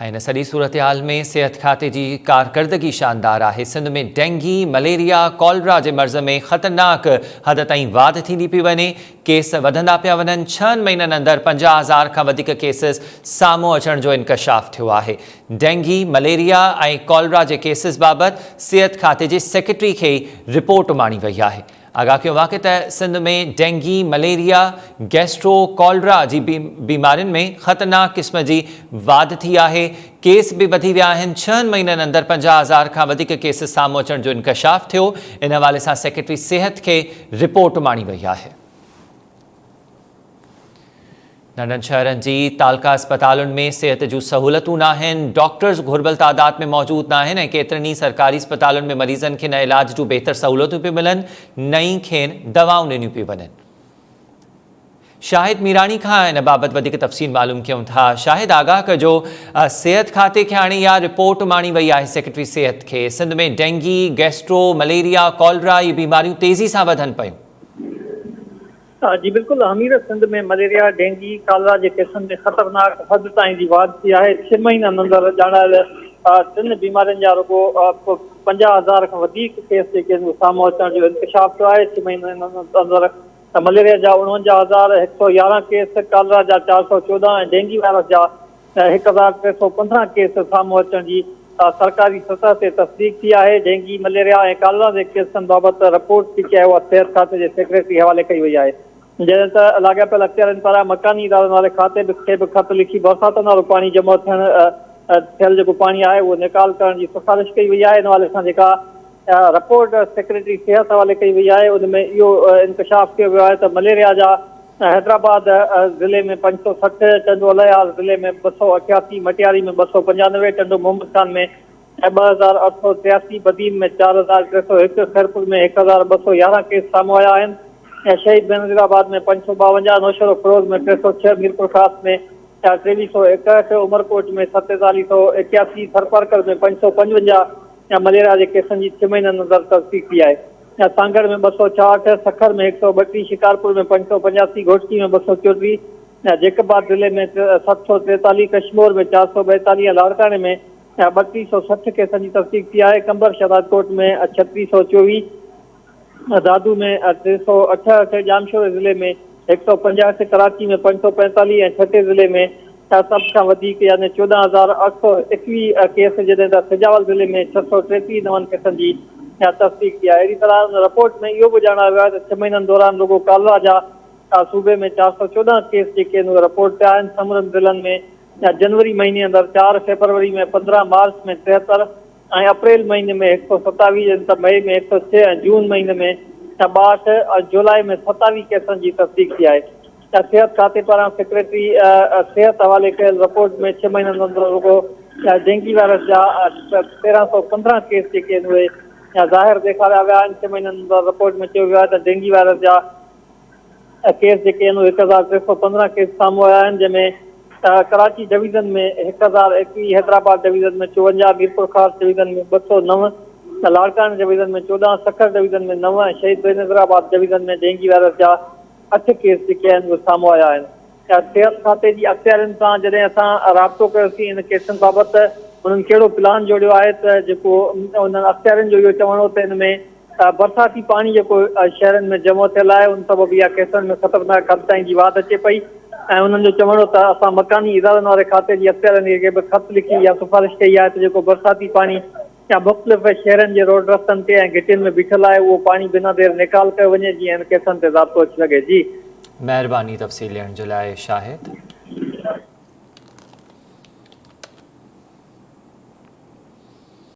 हिन सॼी सूरत हाल में सिहत खाते जी कारकर्दगी शानदार आहे। सिंध में डेंगी, मलेरिया, कॉलरा जे मर्ज़ में ख़तरनाक हद ताईं वाध थींदी पई वञे। केस वधंदा पिया वञनि। 6 महीननि अंदरि 50,000 खां वधीक केसिस साम्हूं अचण जो इंकशाफ थियो आहे। डेंगी, मलेरिया ऐं कॉलरा जे केसिस बाबति सिहत खाते जे सेक्रेटरी खे रिपोर्ट माणी वई आहे। आगाह कयो आहे त सिंध में डेंगी, मलेरिया, गैस्ट्रो, कॉलरा जी बीमारियुनि में ख़तरनाक क़िस्म जी वाध थी आहे। केस बि वधी विया आहिनि। 6 महीननि अंदरि 50,000 खां वधीक केसिस साम्हूं अचण जो इंकशाफ थियो। इन हवाले सां सेक्रेटरी सिहत खे रिपोर्ट माणी वई आहे। नंढनि शहरनि जी तालका अस्पतालुनि में सिहत जूं सहूलतूं न आहिनि। डॉक्टर्स घुर्बल तादाद में मौजूद न आहिनि ऐं केतिरनि ई सरकारी अस्पतालुनि में मरीज़नि खे न इलाज जूं बहितर सहूलतूं पियूं मिलनि, नई खेनि दवाऊं ॾिनियूं पियूं वञनि। शाहिद मीरानी खां इन बाबति वधीक तफ़सील मालूम कयूं था। शाहिद, आगाह कजो, सिहत खाते खे हाणे इहा रिपोर्ट माणी वई आहे सेक्रेटरी सिहत खे। सिंध में डेंगी, गैस्ट्रो, मलेरिया, कॉलरा इहे बीमारियूं तेज़ी सां वधनि पियूं। जी बिल्कुलु, हमीर सिंध में मलेरिया, डेंगी, कॉलरा जे केसनि में ख़तरनाक हद ताईं जी वाध थी आहे। 6 महीननि अंदरि ॼाणायल 3 बीमारियुनि जा रुॻो 50,000 खां वधीक केस जेके साम्हूं अचण जो इंकशाफ थियो आहे। 6 महीननि अंदरि मलेरिया जा 49,111 केस, कॉलरा जा 414 ऐं डेंगी वायरस जा 1,315 केस साम्हूं अचण जी सरकारी सतह ते तस्दीक थी आहे। डेंगी, मलेरिया ऐं कॉलरा जे केसनि बाबति रिपोर्ट जेकी आहे उहा सिहत खाते जे सेक्रेटरी हवाले कई वई आहे। जंहिं त लाॻापियल अख़्तियारनि पारां मकानी इदारनि वारे खाते खे बि ख़त लिखी बरसातुनि वारो पाणी जमा थियल जेको पाणी आहे उहो निकाल करण जी सिफारिश कई वई आहे। इन हवाले सां जेका रिपोर्ट सेक्रेटरी सिहत हवाले कई वई आहे उनमें इहो इंकशाफ कयो वियो आहे त मलेरिया जा हैदराबाद ज़िले में 560, टंडो अलायाल ज़िले में 288, मटियारी में 295, टंडो मोहम्मद खान में 2,883, बदीन में 4,301, खैरपुर में 1,211 केस साम्हूं आया आहिनि। शहीद बेनज़ीराबाद में 552, नौशहरो फिरोज में 306, मीरपुर ख़ास में 2361, उमरकोट में 4781, थरपारकर में 555 मलेरिया के केसनि जी 6 महीननि अंदरि तस्दीक थी आहे। सांगड़ में 266, सखर में 132, शिकारपुर में 585, घोटकी में 234, जैकबाद जिले में 743, कश्मीर में 442, लाड़काने में 3260 केसनि जी तस्दीक थी आहे। कंबर शहदादकोट में 3624, दादू में 368, जामशोर जिले में 150, कराची में 545 ऐं छठे ज़िले में सभ खां वधीक यानी 14,821 केस, जॾहिं त सिजावल ज़िले में 633 नवनि केसनि जी तस्दीक थी आहे। अहिड़ी तरह रिपोर्ट में इहो बि ॼाणायो वियो आहे त 6 महीननि दौरान रुॻो कॉलरा जा सूबे में 414 केस जेके आहिनि उहे रिपोर्ट थिया आहिनि। समरन ज़िलनि में जनवरी महीने अंदरि 4, फरवरी में 15, मार्च में 73 ऐं अप्रैल महीने में 127, मई में 106 ऐं जून महीने में 62 ऐं जुलाई में 27 केसनि जी तस्दीक थी आहे। सिहत खाते पारां सेक्रेटरी सिहत हवाले कयल रिपोर्ट में 6 महीननि अंदरि रुॻो डेंगी वायरस जा 1,315 केस जेके आहिनि उहे ज़ाहिर ॾेखारिया विया आहिनि। 6 महीननि अंदरि रिपोर्ट में चयो वियो आहे त डेंगी वायरस जा केस जेके आहिनि उहे 1,315 केस साम्हूं आया आहिनि, जंहिंमें कराची डिवीज़न में 1,021, हैदराबाद डिवीज़न में 54, मीरपुर ख़ास डिवीज़न में 209, लाड़कान डिवीज़न में 14, सखर डिवीज़न में 9 ऐं शहीद बेनज़ीराबाद डिवीज़न में डेंगी वायरस जा 8 केस जेके आहिनि उहे साम्हूं आया आहिनि। सिहत खाते जी अख़्तियारनि सां जॾहिं असां राब्तो कयोसीं इन केसनि बाबति, उन्हनि कहिड़ो प्लान जोड़ियो आहे त जेको उन्हनि अख़्तियारनि जो इहो चवणो त हिन में बरसाती पाणी जेको शहरनि में जमो थियल आहे उन सबबु इहा केसनि में ख़तरनाक हद ताईं जी वाध अचे पई ऐं उन्हनि जो चवणो त असां मकानी इदारनि वारे खाते जी अख़्तियारनि खे बि ख़त लिखी या सिफारिश कई आहे त जेको बरसाती पाणी या मुख़्तलिफ़ शहरनि जे रोड रस्तनि ते ऐं घिटियुनि में बीठल आहे उहो पाणी बिना देरि निकाल कयो वञे जीअं हिन केसनि ते ज़ाब्तो अची सघे। जी, महिरबानी तफ़सील ॾियण जे लाइ शाहिद।